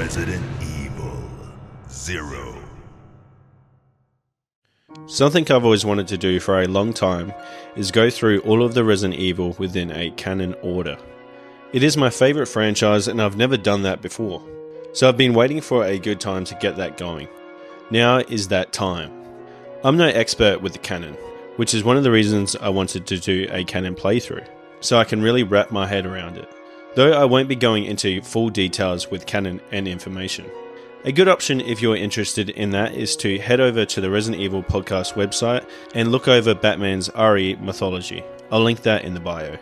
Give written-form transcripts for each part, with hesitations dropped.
Resident Evil 0. Something I've always wanted to do for a long time is go through all of the Resident Evil within a canon order. It is my favourite franchise and I've never done that before, so I've been waiting for a good time to get that going. Now is that time. I'm no expert with the canon, which is one of the reasons I wanted to do a canon playthrough, so I can really wrap my head around it, though I won't be going into full details with canon and information. A good option if you're interested in that is to head over to the Resident Evil podcast website and look over Batman's RE Mythology. I'll link that in the bio.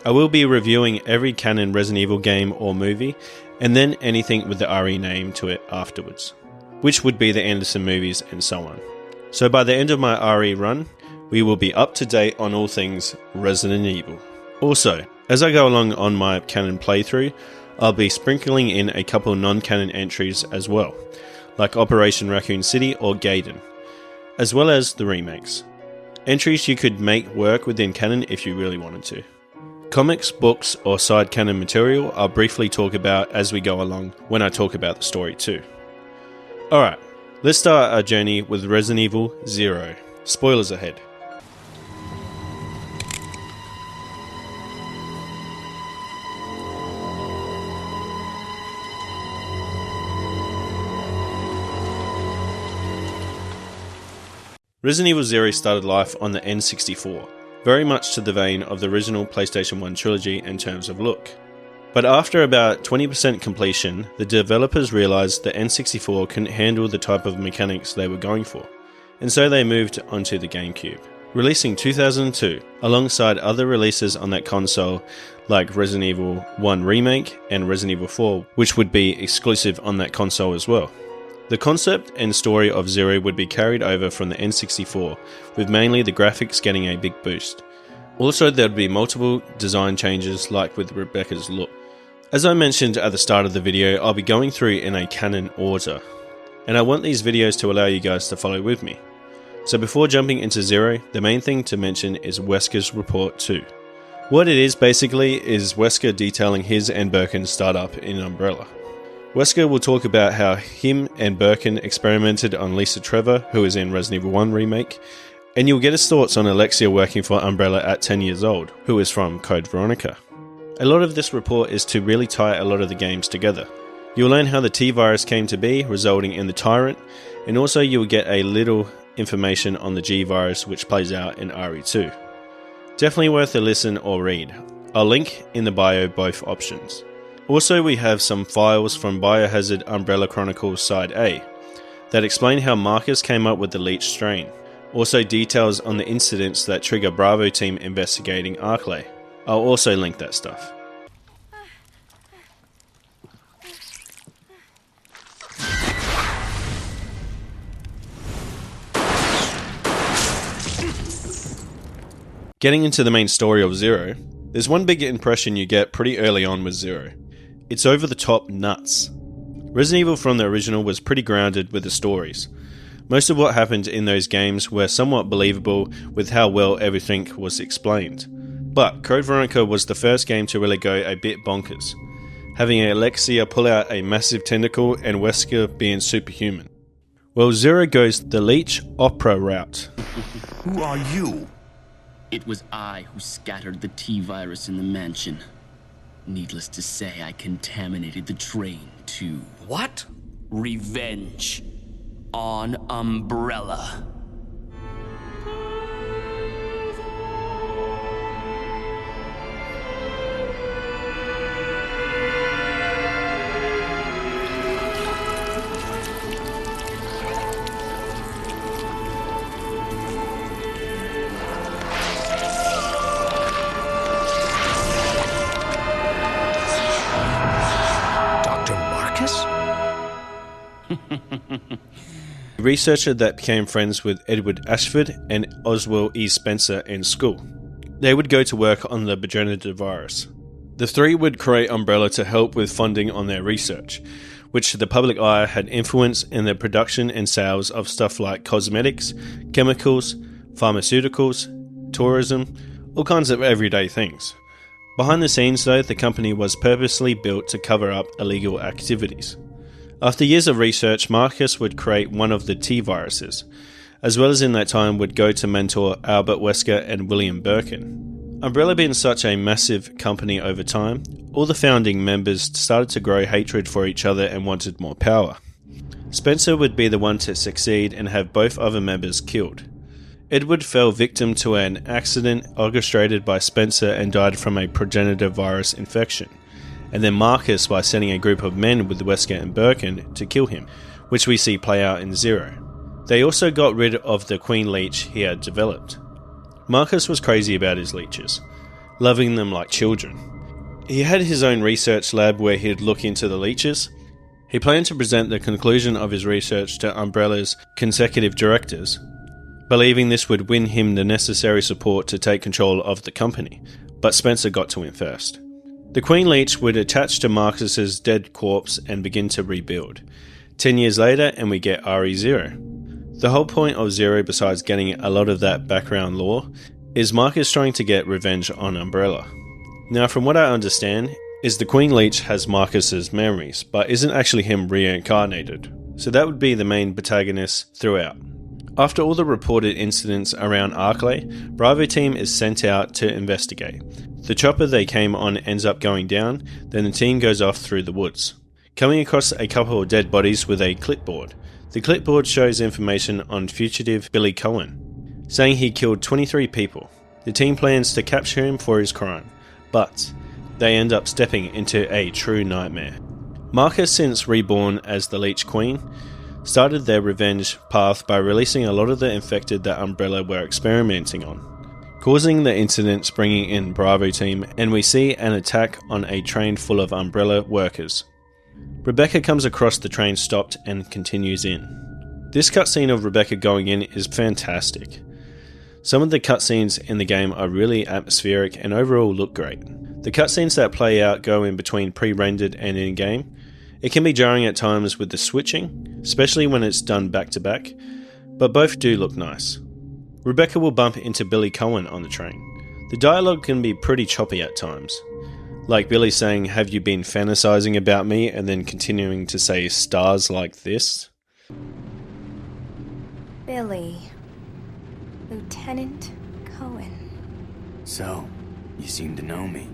I will be reviewing every canon Resident Evil game or movie, and then anything with the RE name to it afterwards, which would be the Anderson movies and so on. So by the end of my RE run, we will be up to date on all things Resident Evil. Also, as I go along on my canon playthrough, I'll be sprinkling in a couple non-canon entries as well, like Operation Raccoon City or Gaiden, as well as the remakes. Entries you could make work within canon if you really wanted to. Comics, books, or side canon material I'll briefly talk about as we go along when I talk about the story too. Alright, let's start our journey with Resident Evil 0. Spoilers ahead. Resident Evil 0 started life on the N64, very much to the vein of the original PlayStation 1 trilogy in terms of look. But after about 20% completion, the developers realised the N64 couldn't handle the type of mechanics they were going for, and so they moved onto the GameCube, releasing 2002, alongside other releases on that console like Resident Evil 1 Remake and Resident Evil 4, which would be exclusive on that console as well. The concept and story of Zero would be carried over from the N64, with mainly the graphics getting a big boost. Also, there would be multiple design changes like with Rebecca's look. As I mentioned at the start of the video, I'll be going through in a canon order, and I want these videos to allow you guys to follow with me. So before jumping into Zero, the main thing to mention is Weskers Report 2. What it is basically is Wesker detailing his and Birkin's startup in Umbrella. Wesker will talk about how him and Birkin experimented on Lisa Trevor, who is in Resident Evil 1 Remake, and you'll get his thoughts on Alexia working for Umbrella at 10 years old, who is from Code Veronica. A lot of this report is to really tie a lot of the games together. You'll learn how the T-Virus came to be, resulting in the Tyrant, and also you'll get a little information on the G-Virus which plays out in RE2. Definitely worth a listen or read. I'll link in the bio both options. Also, we have some files from Biohazard Umbrella Chronicles Side A that explain how Marcus came up with the leech strain. Also details on the incidents that trigger Bravo team investigating Arklay. I'll also link that stuff. Getting into the main story of Zero, there's one big impression you get pretty early on with Zero. It's over the top nuts. Resident Evil from the original was pretty grounded with the stories. Most of what happened in those games were somewhat believable with how well everything was explained. But Code Veronica was the first game to really go a bit bonkers, having Alexia pull out a massive tentacle and Wesker being superhuman. Well, Zero goes the Leech Opera route. Who are you? It was I who scattered the T-Virus in the mansion. Needless to say, I contaminated the train, too. What? Revenge. On Umbrella. A researcher that became friends with Edward Ashford and Oswald E. Spencer in school. They would go to work on the progenitor virus. The three would create Umbrella to help with funding on their research, which the public eye had influence in the production and sales of stuff like cosmetics, chemicals, pharmaceuticals, tourism, all kinds of everyday things. Behind the scenes though, the company was purposely built to cover up illegal activities. After years of research, Marcus would create one of the T-viruses, as well as in that time would go to mentor Albert Wesker and William Birkin. Umbrella being such a massive company over time, all the founding members started to grow hatred for each other and wanted more power. Spencer would be the one to succeed and have both other members killed. Edward fell victim to an accident orchestrated by Spencer and died from a progenitor virus infection, and then Marcus by sending a group of men with Wesker and Birkin to kill him, which we see play out in Zero. They also got rid of the Queen Leech he had developed. Marcus was crazy about his leeches, loving them like children. He had his own research lab where he'd look into the leeches. He planned to present the conclusion of his research to Umbrella's consecutive directors, believing this would win him the necessary support to take control of the company, but Spencer got to him first. The Queen Leech would attach to Marcus's dead corpse and begin to rebuild. 10 years later, and we get RE0. The whole point of Zero, besides getting a lot of that background lore, is Marcus trying to get revenge on Umbrella. Now, from what I understand, is the Queen Leech has Marcus's memories, but isn't actually him reincarnated, so that would be the main protagonist throughout. After all the reported incidents around Arklay, Bravo team is sent out to investigate. The chopper they came on ends up going down, then the team goes off through the woods, coming across a couple of dead bodies with a clipboard. The clipboard shows information on fugitive Billy Cohen, saying he killed 23 people. The team plans to capture him for his crime, but they end up stepping into a true nightmare. Marcus, since reborn as the Leech Queen, started their revenge path by releasing a lot of the infected that Umbrella were experimenting on, causing the incidents bringing in Bravo team, and we see an attack on a train full of Umbrella workers. Rebecca comes across the train stopped and continues in. This cutscene of Rebecca going in is fantastic. Some of the cutscenes in the game are really atmospheric and overall look great. The cutscenes that play out go in between pre-rendered and in-game. It can be jarring at times with the switching, especially when it's done back to back, but both do look nice. Rebecca will bump into Billy Cohen on the train. The dialogue can be pretty choppy at times, like Billy saying, "Have you been fantasizing about me?" and then continuing to say stars like this. Billy. Lieutenant Cohen. So, you seem to know me.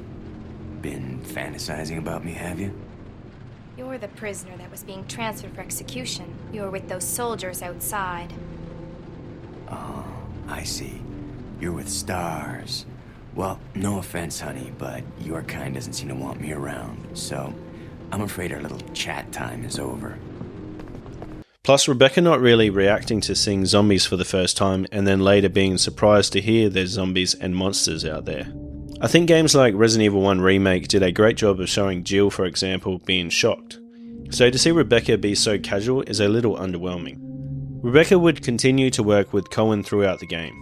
Been fantasizing about me, have you? You're the prisoner that was being transferred for execution. You were with those soldiers outside. Oh, I see. You're with stars. Well, no offense, honey, but your kind doesn't seem to want me around, so I'm afraid our little chat time is over. Plus, Rebecca not really reacting to seeing zombies for the first time, and then later being surprised to hear there's zombies and monsters out there. I think games like Resident Evil 1 Remake did a great job of showing Jill, for example, being shocked. So to see Rebecca be so casual is a little underwhelming. Rebecca would continue to work with Cohen throughout the game.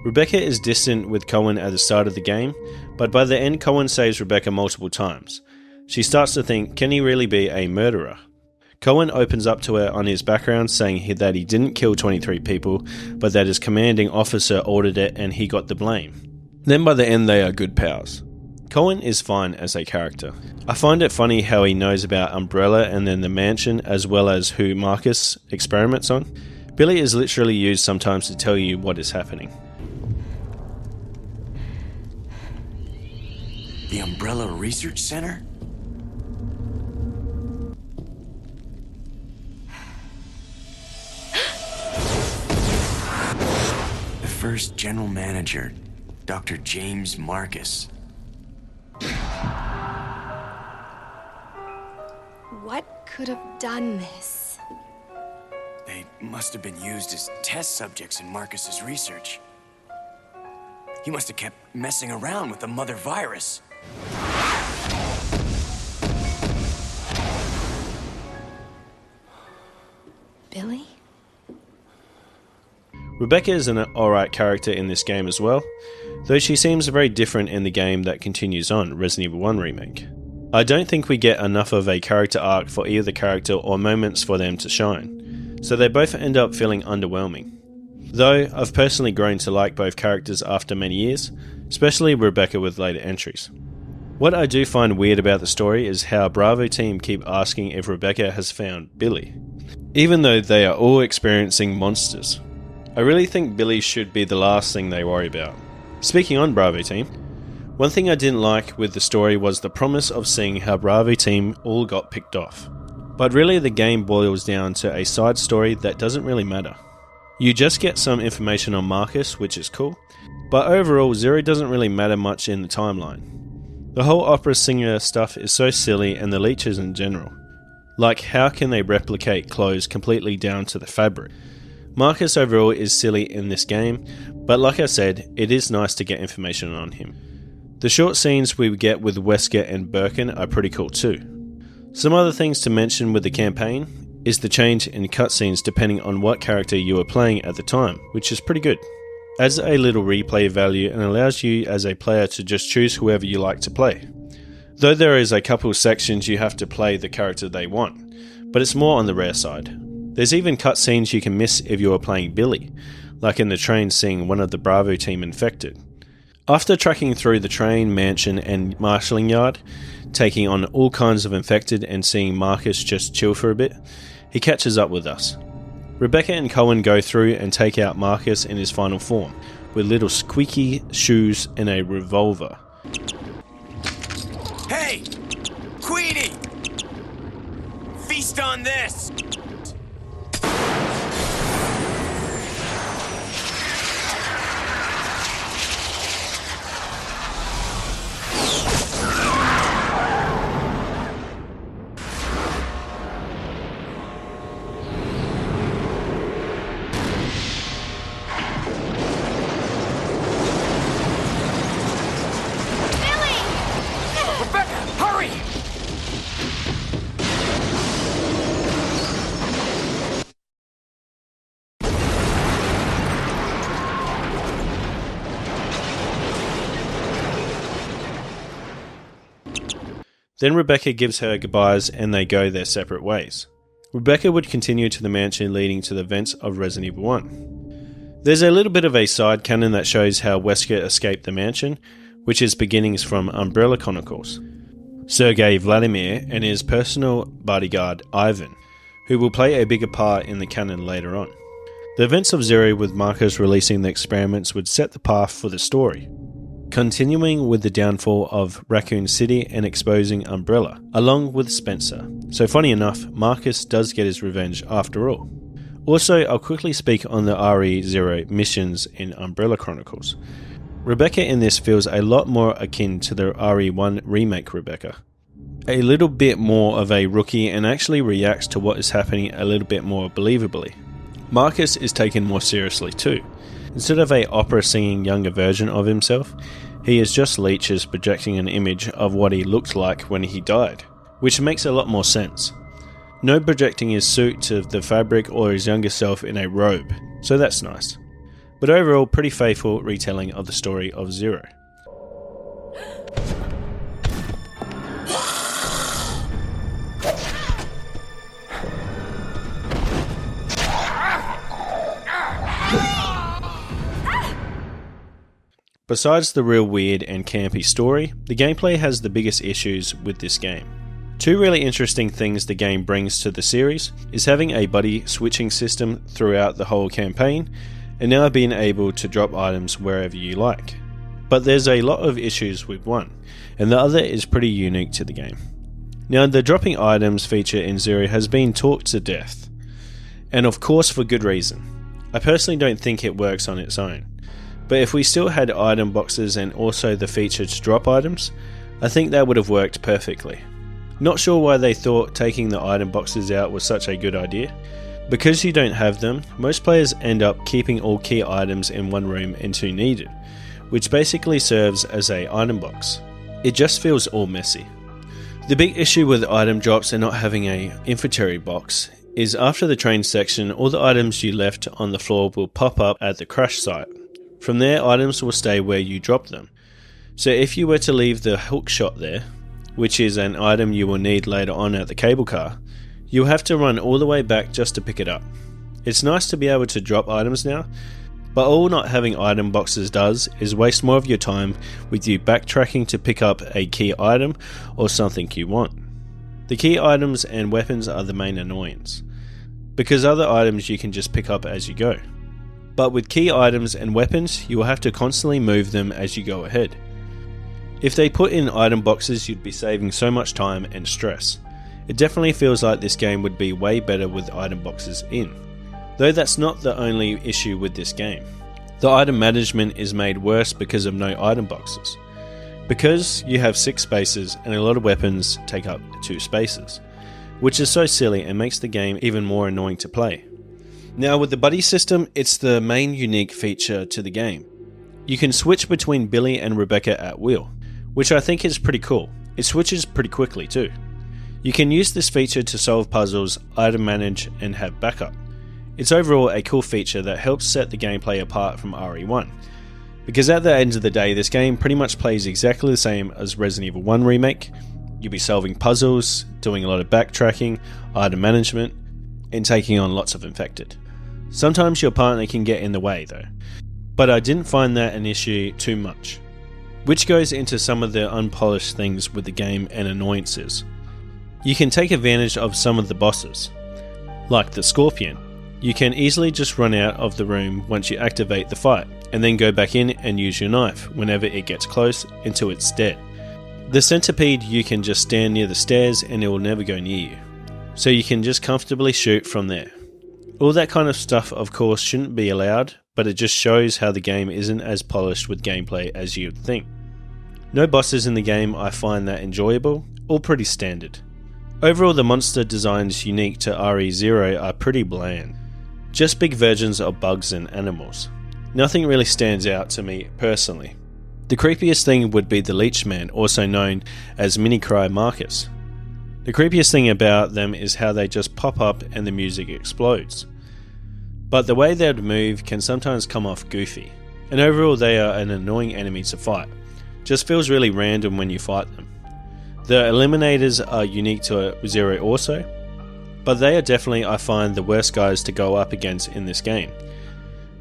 Rebecca is distant with Cohen at the start of the game, but by the end Cohen saves Rebecca multiple times. She starts to think, can he really be a murderer? Cohen opens up to her on his background, saying that he didn't kill 23 people, but that his commanding officer ordered it and he got the blame. Then by the end they are good pals. Cohen is fine as a character. I find it funny how he knows about Umbrella and then the mansion, as well as who Marcus experiments on. Billy is literally used sometimes to tell you what is happening. The Umbrella Research Center? The first general manager, Dr. James Marcus. What could have done this? They must have been used as test subjects in Marcus's research. He must have kept messing around with the mother virus. Billy? Rebecca is an alright character in this game as well, though she seems very different in the game that continues on, Resident Evil 1 Remake. I don't think we get enough of a character arc for either character or moments for them to shine, so they both end up feeling underwhelming. Though I've personally grown to like both characters after many years, especially Rebecca with later entries. What I do find weird about the story is how Bravo team keep asking if Rebecca has found Billy, even though they are all experiencing monsters. I really think Billy should be the last thing they worry about. Speaking on Bravo team, one thing I didn't like with the story was the promise of seeing how Bravo team all got picked off. But really the game boils down to a side story that doesn't really matter. You just get some information on Marcus, which is cool, but overall Zero doesn't really matter much in the timeline. The whole opera singer stuff is so silly, and the leeches in general. Like, how can they replicate clothes completely down to the fabric? Marcus overall is silly in this game, but like I said, it is nice to get information on him. The short scenes we get with Wesker and Birkin are pretty cool too. Some other things to mention with the campaign is the change in cutscenes depending on what character you are playing at the time, which is pretty good. Adds a little replay value and allows you as a player to just choose whoever you like to play. Though there is a couple sections you have to play the character they want, but it's more on the rare side. There's even cutscenes you can miss if you are playing Billy, like in the train seeing one of the Bravo team infected. After tracking through the train, mansion and marshalling yard, taking on all kinds of infected and seeing Marcus just chill for a bit, he catches up with us. Rebecca and Cohen go through and take out Marcus in his final form, with little squeaky shoes and a revolver. Hey! Queenie! Feast on this! Then Rebecca gives her goodbyes and they go their separate ways. Rebecca would continue to the mansion leading to the events of Resident Evil 1. There's a little bit of a side canon that shows how Wesker escaped the mansion, which is beginnings from Umbrella Chronicles. Sergei Vladimir and his personal bodyguard Ivan, who will play a bigger part in the canon later on. The events of Zero with Marcus releasing the experiments would set the path for the story, continuing with the downfall of Raccoon City and exposing Umbrella, along with Spencer. So funny enough, Marcus does get his revenge after all. Also, I'll quickly speak on the RE0 missions in Umbrella Chronicles. Rebecca in this feels a lot more akin to the RE1 remake Rebecca. A little bit more of a rookie and actually reacts to what is happening a little bit more believably. Marcus is taken more seriously too. Instead of a opera singing younger version of himself, he is just leeches projecting an image of what he looked like when he died, which makes a lot more sense. No projecting his suit to the fabric or his younger self in a robe, so that's nice. But overall, pretty faithful retelling of the story of Zero. Besides the real weird and campy story, the gameplay has the biggest issues with this game. Two really interesting things the game brings to the series is having a buddy switching system throughout the whole campaign, and now being able to drop items wherever you like. But there's a lot of issues with one, and the other is pretty unique to the game. Now, the dropping items feature in Zero has been talked to death, and of course for good reason. I personally don't think it works on its own. But if we still had item boxes and also the feature to drop items, I think that would have worked perfectly. Not sure why they thought taking the item boxes out was such a good idea. Because you don't have them, most players end up keeping all key items in one room until needed, which basically serves as a item box. It just feels all messy. The big issue with item drops and not having a inventory box is after the train section, all the items you left on the floor will pop up at the crash site. From there, items will stay where you dropped them. So if you were to leave the hook shot there, which is an item you will need later on at the cable car, you'll have to run all the way back just to pick it up. It's nice to be able to drop items now, But all not having item boxes does is waste more of your time with you backtracking to pick up a key item or something you want. The key items and weapons are the main annoyance, because other items you can just pick up as you go. But with key items and weapons, you will have to constantly move them as you go ahead. If they put in item boxes, you'd be saving so much time and stress. It definitely feels like this game would be way better with item boxes in. Though that's not the only issue with this game. The item management is made worse because of no item boxes. Because you have 6 spaces and a lot of weapons take up 2 spaces, which is so silly and makes the game even more annoying to play. Now with the buddy system, it's the main unique feature to the game. You can switch between Billy and Rebecca at will, which I think is pretty cool. It switches pretty quickly too. You can use this feature to solve puzzles, item manage, and have backup. It's overall a cool feature that helps set the gameplay apart from RE1. Because at the end of the day, this game pretty much plays exactly the same as Resident Evil 1 Remake. You'll be solving puzzles, doing a lot of backtracking, item management, and taking on lots of infected. Sometimes your partner can get in the way though, but I didn't find that an issue too much. Which goes into some of the unpolished things with the game and annoyances. You can take advantage of some of the bosses, like the Scorpion. You can easily just run out of the room once you activate the fight, and then go back in and use your knife whenever it gets close until it's dead. The Centipede, you can just stand near the stairs and it will never go near you, so you can just comfortably shoot from there. All that kind of stuff of course shouldn't be allowed, but it just shows how the game isn't as polished with gameplay as you'd think. No bosses in the game I find that enjoyable, all pretty standard. Overall the monster designs unique to RE0 are pretty bland. Just big versions of bugs and animals. Nothing really stands out to me personally. The creepiest thing would be the Leech Man, also known as Minicry Marcus. The creepiest thing about them is how they just pop up and the music explodes. But the way they'd move can sometimes come off goofy, and overall they are an annoying enemy to fight. Just feels really random when you fight them. The Eliminators are unique to Zero also, but they are definitely, I find, the worst guys to go up against in this game.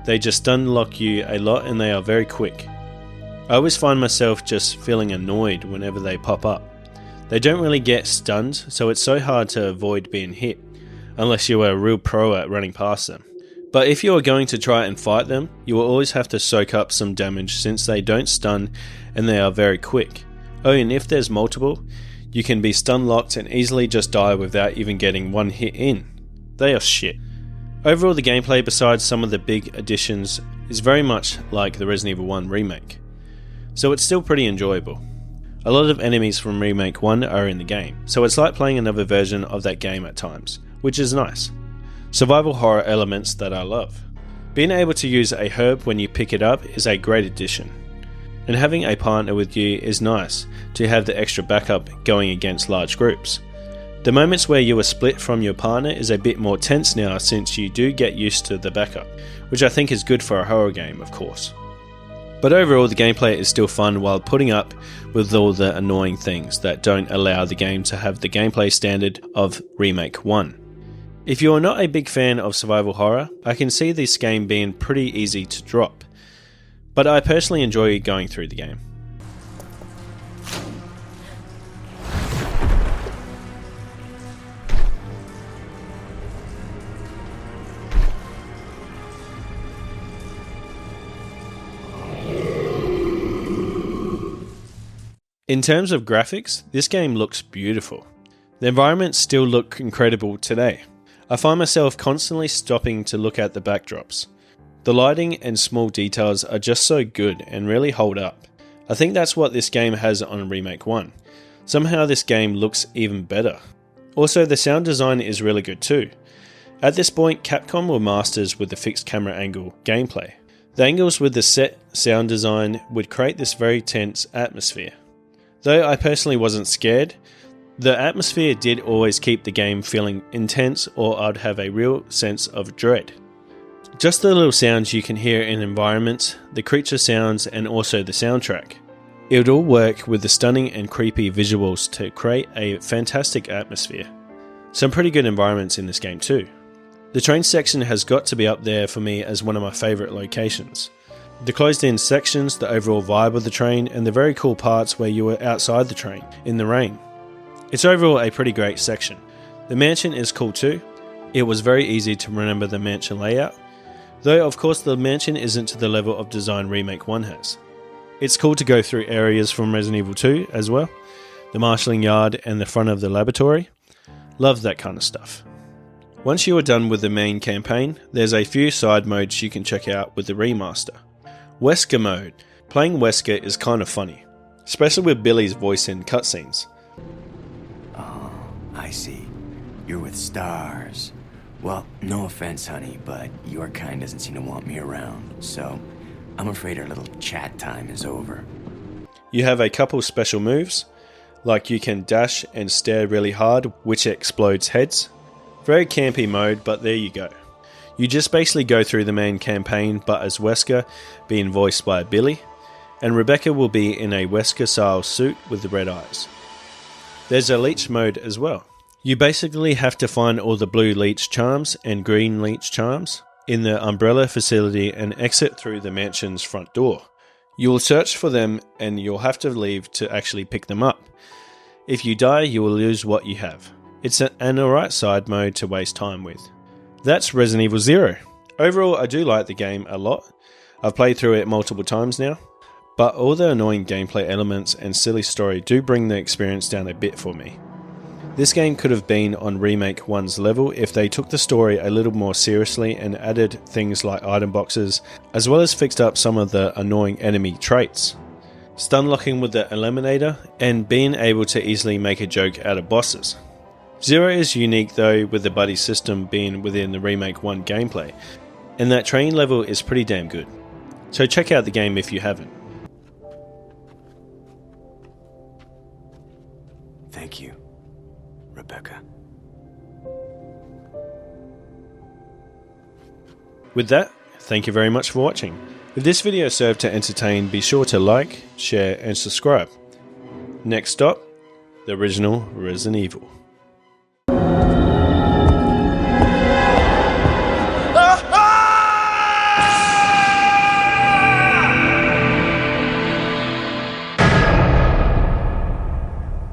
They just stun lock you a lot and they are very quick. I always find myself just feeling annoyed whenever they pop up. They don't really get stunned, so it's so hard to avoid being hit, unless you are a real pro at running past them. But if you are going to try and fight them, you will always have to soak up some damage since they don't stun and they are very quick. Oh, and if there's multiple, you can be stun locked and easily just die without even getting one hit in. They are shit. Overall the gameplay, besides some of the big additions, is very much like the Resident Evil 1 Remake. So it's still pretty enjoyable. A lot of enemies from Remake 1 are in the game, so it's like playing another version of that game at times, which is nice. Survival horror elements that I love. Being able to use a herb when you pick it up is a great addition. And having a partner with you is nice to have the extra backup going against large groups. The moments where you are split from your partner is a bit more tense now since you do get used to the backup, which I think is good for a horror game of course. But overall the gameplay is still fun while putting up with all the annoying things that don't allow the game to have the gameplay standard of Remake 1. If you are not a big fan of survival horror, I can see this game being pretty easy to drop. But I personally enjoy going through the game. In terms of graphics, this game looks beautiful. The environments still look incredible today. I find myself constantly stopping to look at the backdrops. The lighting and small details are just so good and really hold up. I think that's what this game has on Remake 1. Somehow this game looks even better. Also the sound design is really good too. At this point Capcom were masters with the fixed camera angle gameplay. The angles with the set sound design would create this very tense atmosphere. Though I personally wasn't scared, the atmosphere did always keep the game feeling intense or I'd have a real sense of dread. Just the little sounds you can hear in environments, the creature sounds and also the soundtrack. It would all work with the stunning and creepy visuals to create a fantastic atmosphere. Some pretty good environments in this game too. The train section has got to be up there for me as one of my favourite locations. The closed in sections, the overall vibe of the train, and the very cool parts where you were outside the train, in the rain. It's overall a pretty great section. The mansion is cool too. It was very easy to remember the mansion layout, though of course the mansion isn't to the level of design Remake 1 has. It's cool to go through areas from Resident Evil 2 as well, the marshalling yard and the front of the laboratory. Love that kind of stuff. Once you are done with the main campaign, there's a few side modes you can check out with the remaster. Wesker mode. Playing Wesker is kind of funny, especially with Billy's voice in cutscenes. Oh, I see. You're with stars. Well, no offense, honey, but your kind doesn't seem to want me around, so I'm afraid our little chat time is over. You have a couple special moves, like you can dash and stare really hard, which explodes heads. Very campy mode, but there you go. You just basically go through the main campaign, but as Wesker, being voiced by Billy, and Rebecca will be in a Wesker-style suit with the red eyes. There's a leech mode as well. You basically have to find all the blue leech charms and green leech charms in the umbrella facility and exit through the mansion's front door. You will search for them and you'll have to leave to actually pick them up. If you die, you will lose what you have. It's an alright side mode to waste time with. That's Resident Evil 0. Overall, I do like the game a lot. I've played through it multiple times now, but all the annoying gameplay elements and silly story do bring the experience down a bit for me. This game could have been on Remake 1's level if they took the story a little more seriously and added things like item boxes, as well as fixed up some of the annoying enemy traits. Stun locking with the Eliminator, and being able to easily make a joke out of bosses. 0 is unique though, with the buddy system being within the Remake 1 gameplay, and that training level is pretty damn good. So check out the game if you haven't. Thank you, Rebecca. With that, thank you very much for watching. If this video served to entertain, be sure to like, share and subscribe. Next stop, the original Resident Evil.